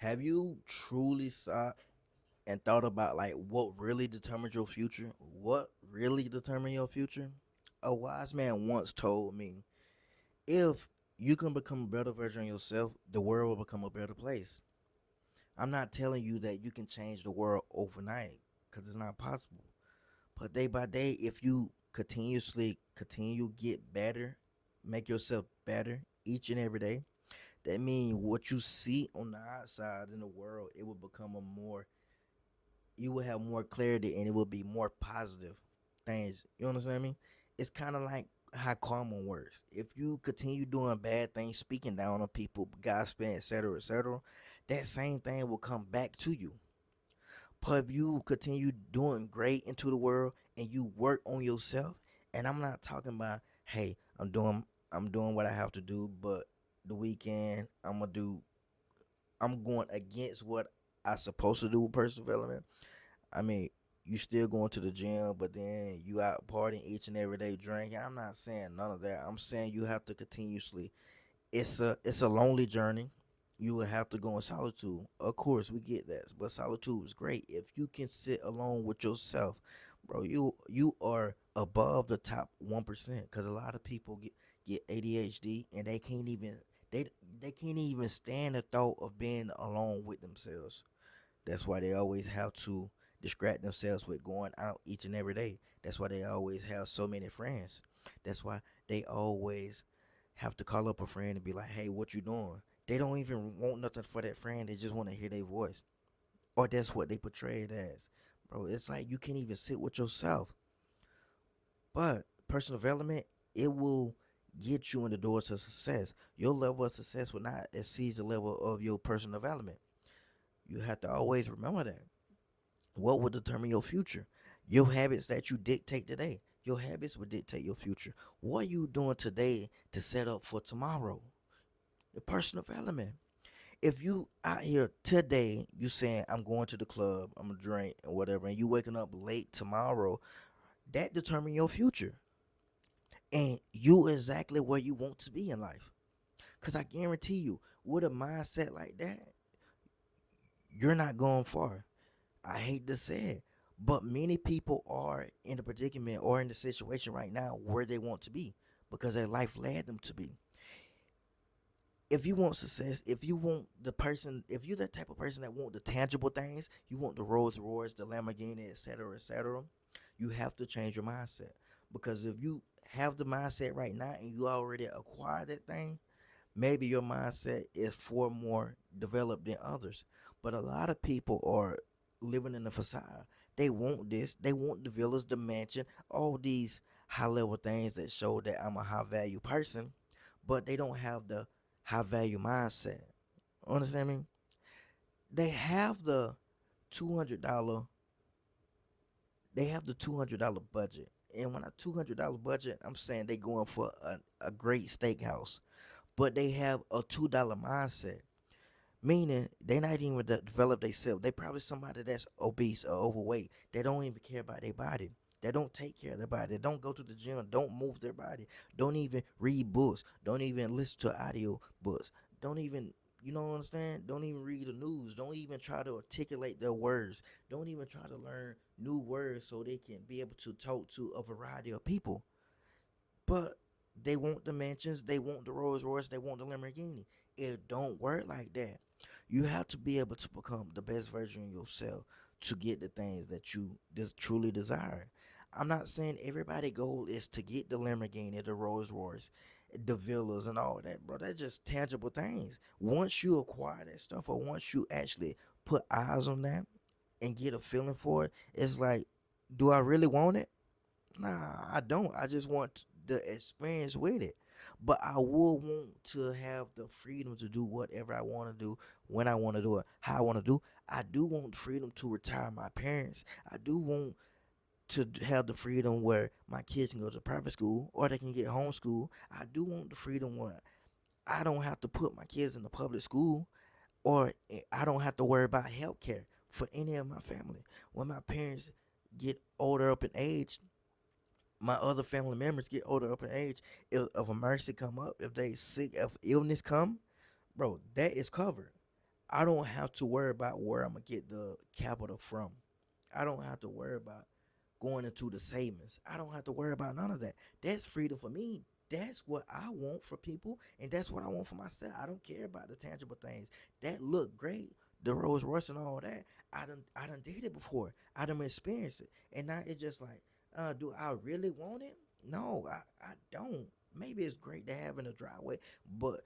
Have you truly sought and thought about like what really determines your future? What really determines your future? A wise man once told me, if you can become a better version of yourself, the world will become a better place. I'm not telling you that you can change the world overnight because it's not possible. But day by day, if you continuously continue get better, make yourself better each and every day, that means what you see on the outside in the world, it will become a more, you will have more clarity and it will be more positive things. You understand me? It's kind of like how karma works. If you continue doing bad things, speaking down on people, gossiping, etc., that same thing will come back to you. But if you continue doing great into the world and you work on yourself, and I'm not talking about, hey, I'm doing what I have to do, but the weekend I'm going against what I supposed to do with personal development. I mean, you still going to the gym, but then you out partying each and every day drinking. I'm not saying none of that. I'm saying you have to continuously. It's a lonely journey. You will have to go in solitude. Of course, we get that, but solitude is great if you can sit alone with yourself, bro. You are above the top 1%. Because a lot of people get ADHD and they they can't even stand the thought of being alone with themselves. That's why they always have to distract themselves with going out each and every day. That's why they always have so many friends. That's why they always have to call up a friend and be like, "Hey, what you doing?" They don't even want nothing for that friend. They just want to hear their voice, or that's what they portray it as, bro. It's like you can't even sit with yourself. But personal development, it will get you in the door to success. Your level of success will not exceed the level of your personal development. You have to always remember that. What will determine your future? Your habits that you dictate today. Your habits will dictate your future. What are you doing today to set up for tomorrow? Your personal development. If you out here today, you saying I'm going to the club, I'm gonna drink and whatever, and you waking up late tomorrow, that determine your future and you exactly where you want to be in life. Cause I guarantee you, with a mindset like that, you're not going far. I hate to say it, but many people are in the predicament or in the situation right now where they want to be because their life led them to be. If you want success, if you want the person, if you're that type of person that want the tangible things, you want the Rolls Royce, the Lamborghini, etc., you have to change your mindset. Because if you have the mindset right now and you already acquired that thing, maybe your mindset is far more developed than others. But a lot of people are living in the facade. They want this, they want the villas, the mansion, all these high level things that show that I'm a high value person, but they don't have the high value mindset. Understand me? They have the $200, they have the $200 budget. And when I $200 budget, I'm saying they going for a great steakhouse. But they have a $2 mindset. Meaning they not even develop themselves. They probably somebody that's obese or overweight. They don't even care about their body. They don't take care of their body. They don't go to the gym. Don't move their body. Don't even read books. Don't even listen to audio books. Don't even, you know what I'm saying? Don't even read the news. Don't even try to articulate their words. Don't even try to learn new words so they can be able to talk to a variety of people. But they want the mansions, they want the Rolls Royce, they want the Lamborghini. It don't work like that. You have to be able to become the best version of yourself to get the things that you truly desire. I'm not saying everybody goal is to get the Lamborghini, the Rolls Royce, the villas and all that, bro. That's just tangible things. Once you acquire that stuff or once you actually put eyes on that and get a feeling for it, it's like, do I really want it? Nah, I don't. I just want the experience with it. But I will want to have the freedom to do whatever I want to do when I want to do it, how I want to do. I do want freedom to retire my parents. I do want to have the freedom where my kids can go to private school or they can get homeschool. I do want the freedom where I don't have to put my kids in the public school or I don't have to worry about health care for any of my family. When my parents get older up in age, my other family members get older up in age, if emergency come up, if they sick, if illness come, bro, that is covered. I don't have to worry about where I'm gonna get the capital from. I don't have to worry about going into the savings. I don't have to worry about none of that. That's freedom for me. That's what I want for people, and that's what I want for myself. I don't care about the tangible things that look great, the Rolls Royce and all that. I done did it before. I done experienced it, and now it's just like, do I really want it? No, I don't. Maybe it's great to have in a driveway, but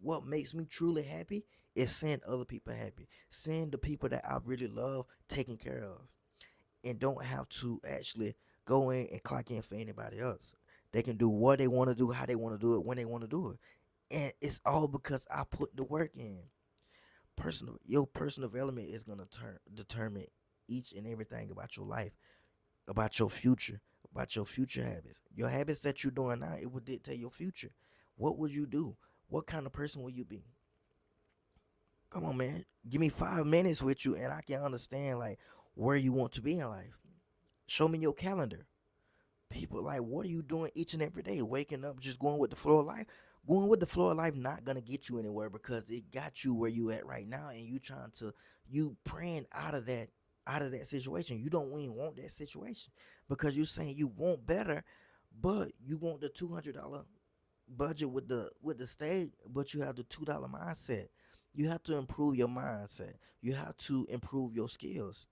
what makes me truly happy is seeing other people happy, seeing the people that I really love taken care of, and don't have to actually go in and clock in for anybody else. They can do what they want to do, how they want to do it, when they want to do it, and it's all because I put the work in. Your personal development is gonna determine each and everything about your life, about your future, about your future habits. Your habits that you're doing now, it will dictate your future. What would you do? What kind of person will you be? Come on, man. Give me 5 minutes with you, and I can understand like where you want to be in life. Show me your calendar. People like, what are you doing each and every day? Waking up, just going with the flow of life. Going with the flow of life not gonna get you anywhere because it got you where you at right now, and you praying out of that situation. You don't even want that situation because you saying you want better, but you want the $200 budget with the state, but you have the $2 mindset. You have to improve your mindset. You have to improve your skills.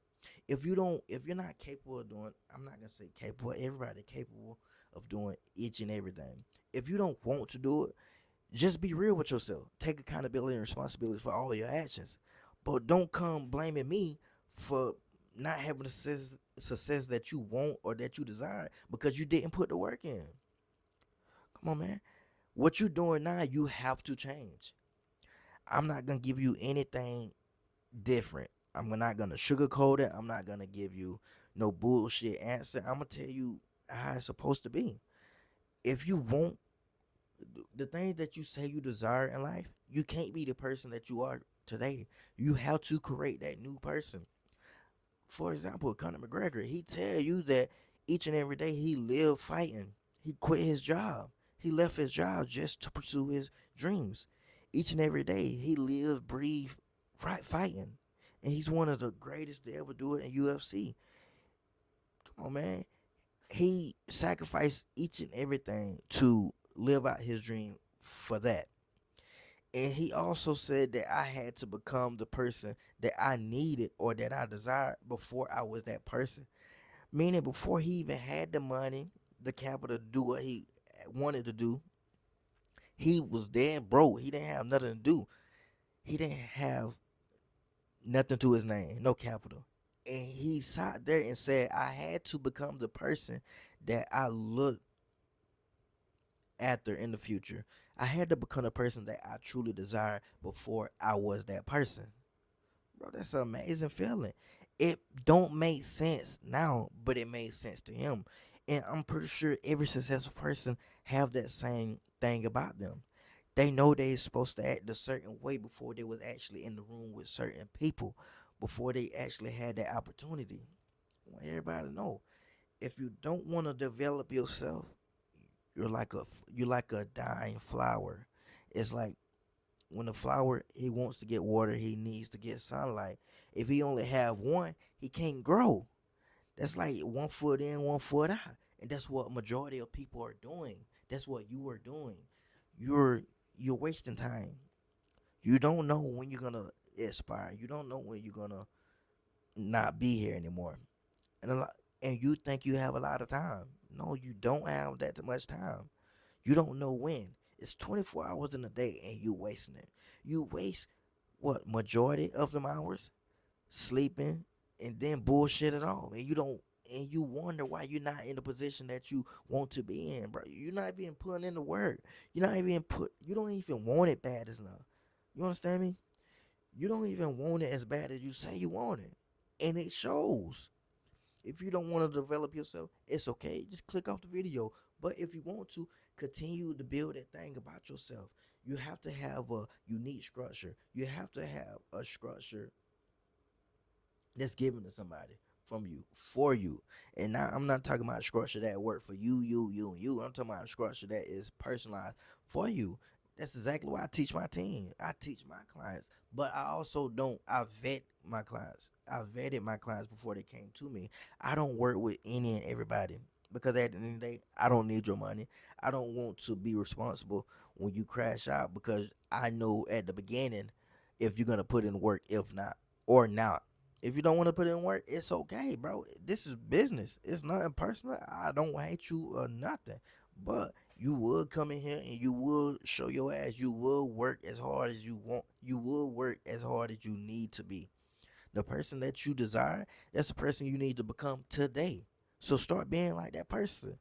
If you're not capable of doing, I'm not gonna say capable, everybody capable of doing each and everything. If you don't want to do it, just be real with yourself. Take accountability and responsibility for all your actions. But don't come blaming me for not having the success that you want or that you desire because you didn't put the work in. Come on, man. What you're doing now, you have to change. I'm not gonna give you anything different. I'm not gonna sugarcoat it. I'm not gonna give you no bullshit answer. I'm gonna tell you how it's supposed to be. If you want the things that you say you desire in life, you can't be the person that you are today. You have to create that new person. For example, Conor McGregor, he tell you that each and every day he lived fighting. He quit his job. He left his job just to pursue his dreams. Each and every day he lived, breathed, fighting. And he's one of the greatest to ever do it in UFC. Come on, man. He sacrificed each and everything to live out his dream for that. And he also said that I had to become the person that I needed or that I desired before I was that person. Meaning, before he even had the money, the capital to do what he wanted to do, he was dead broke. He didn't have nothing to do. He didn't have nothing to his name, no capital. And he sat there and said, I had to become the person that I looked after in the future. I had to become the person that I truly desired before I was that person. Bro, that's an amazing feeling. It don't make sense now, but it made sense to him. And I'm pretty sure every successful person have that same thing about them. They know they're supposed to act a certain way before they was actually in the room with certain people, before they actually had that opportunity. I want everybody to know, if you don't want to develop yourself, you're like a dying flower. It's like when the flower he wants to get water, he needs to get sunlight. If he only have one, he can't grow. That's like 1 foot in, 1 foot out, and that's what majority of people are doing. That's what you are doing. You're you're wasting time. You don't know when you're gonna expire. You don't know when you're gonna not be here anymore. And a lot, and you think you have a lot of time. No, you don't have that much time. You don't know when. It's 24 hours in a day and you wasting it. You waste what majority of them hours sleeping and then bullshit it all. And you don't and you wonder why you're not in the position that you want to be in, bro. You're not even putting in the work. You don't even want it bad as enough. You understand me? You don't even want it as bad as you say you want it. And it shows. If you don't want to develop yourself, it's okay. Just click off the video. But if you want to continue to build that thing about yourself, you have to have a unique structure. You have to have a structure that's given to somebody from you for you. And now I'm not talking about structure that work for you, and you. I'm talking about structure that is personalized for you. That's exactly why I teach my team. I teach my clients, but I also don't. I vet my clients. I vetted my clients before they came to me. I don't work with any and everybody because at the end of the day, I don't need your money. I don't want to be responsible when you crash out because I know at the beginning if you're gonna put in work, if not, or not. If you don't want to put in work, it's okay, bro. This is business. It's nothing personal. I don't hate you or nothing. But you would come in here and you would show your ass. You will work as hard as you want. You will work as hard as you need to be. The person that you desire, that's the person you need to become today. So start being like that person.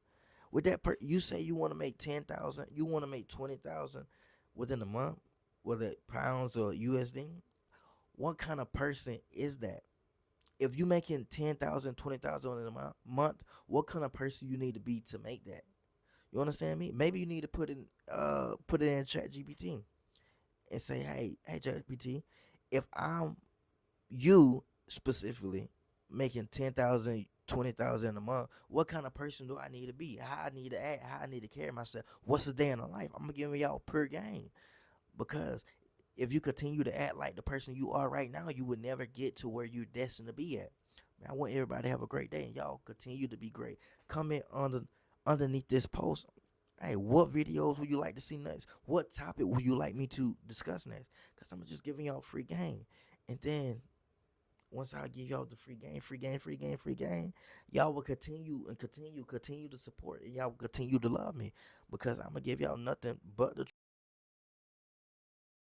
With you say you want to make 10,000, you want to make 20,000 within a month, whether it pounds or USD. What kind of person is that? If you making 10,000, 20,000 in a month, what kind of person you need to be to make that? You understand me? Maybe you need to put it in Chat GPT and say, hey Chat GPT, if I'm you specifically making 10,000, 20,000 a month, what kind of person do I need to be? How I need to act, how I need to carry myself, what's the day in the life? I'm gonna give y'all per game. Because if you continue to act like the person you are right now, you would never get to where you're destined to be at. Man, I want everybody to have a great day and y'all continue to be great. Comment underneath this post. Hey, what videos would you like to see next? What topic would you like me to discuss next? Because I'm just giving y'all free game. And then once I give y'all the free game, y'all will continue to support and y'all will continue to love me because I'm gonna give y'all nothing but the